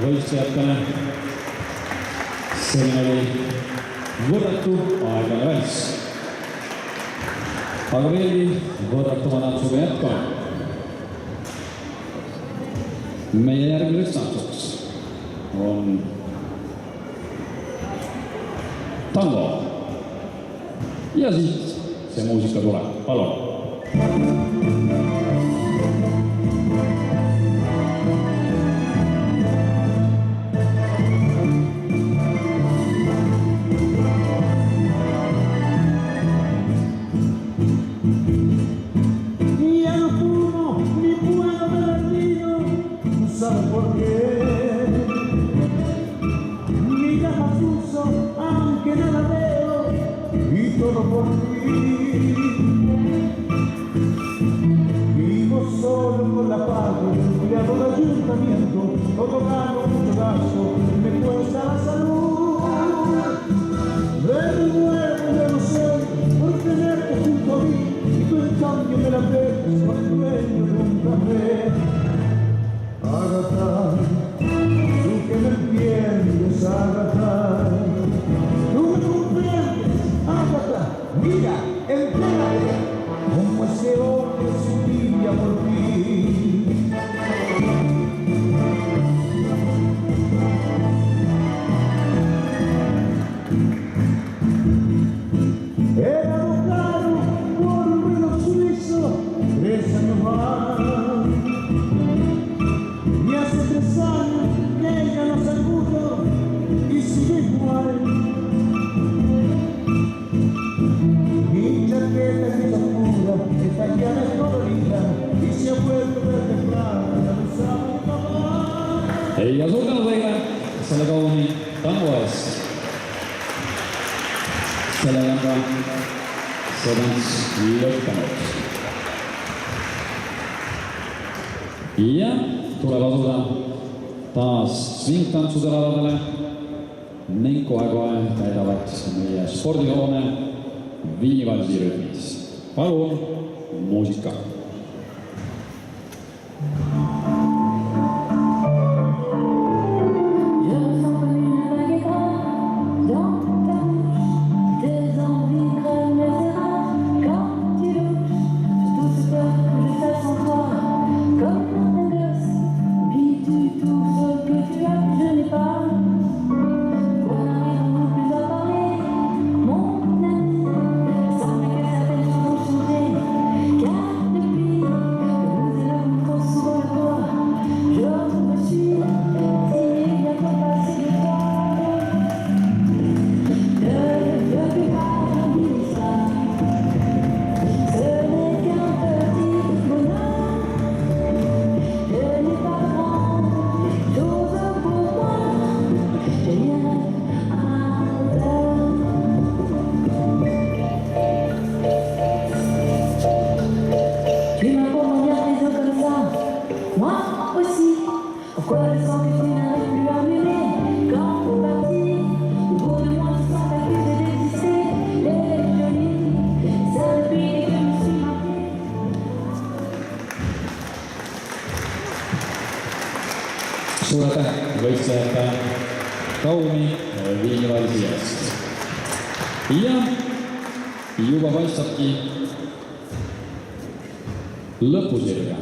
võistlejatele. Selline oli võrratu aeglane välis. Aga veelgi võrratuma tantsuga jätkame. Meie järgmiseks tantsuks on tango. Ja siit see muusika tuleb. Palun! Vivo solo con la paz del cuidado del ayuntamiento, todo gano, mucho gasto, me cuesta la salud. De nuevo yo no sé por tenerte junto a mí, y tú en cambio me la ves con el dueño de un café. Agatha, tú que me entiendes, Agatha, tú me comprendes, Agatha, mira, entérate, como ese hombre sufría por ti. Era caro por un reloj suizo, 3 años más. Y hace 3 años que ella no se pudo y sigue igual. Mi chaqueta que es oscura, está llena de colorida y se ha vuelto perfectada, ya lo sabe mi papá. Ja suur tänu teile selle kauni tango eest. Sellega on ka see tants lõppenud. Ja tuleb asuda taas svingtantsude lavadele ning kohe täidavad meie spordihoone Viivalsi rütmis. Palun muusika. Suur aitäh võistlejate kauni Viivalsi eest. Ja juba paistabki lõpusirga.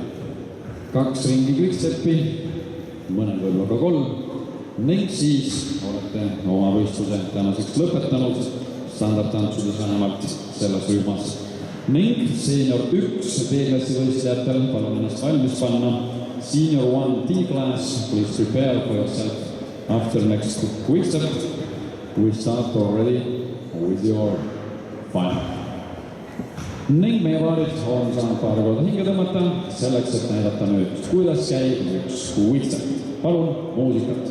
2 ringi kviksteppi, mõnel võib-olla ka 3 ning siis olete oma võistluse tänaseks lõpetanud standardtantsudes vähemalt selles rühmas. Ning senior 1 B-klassi võistlejatel palun ennast valmis panna. Senior 1 D-class, please prepare for yourself after next quick step. We start already with your final. Ning meie paarid on saanud paar korda hinge tõmmata selleks, et näidata nüüd, kuidas käib üks quick step. Palun muusikat.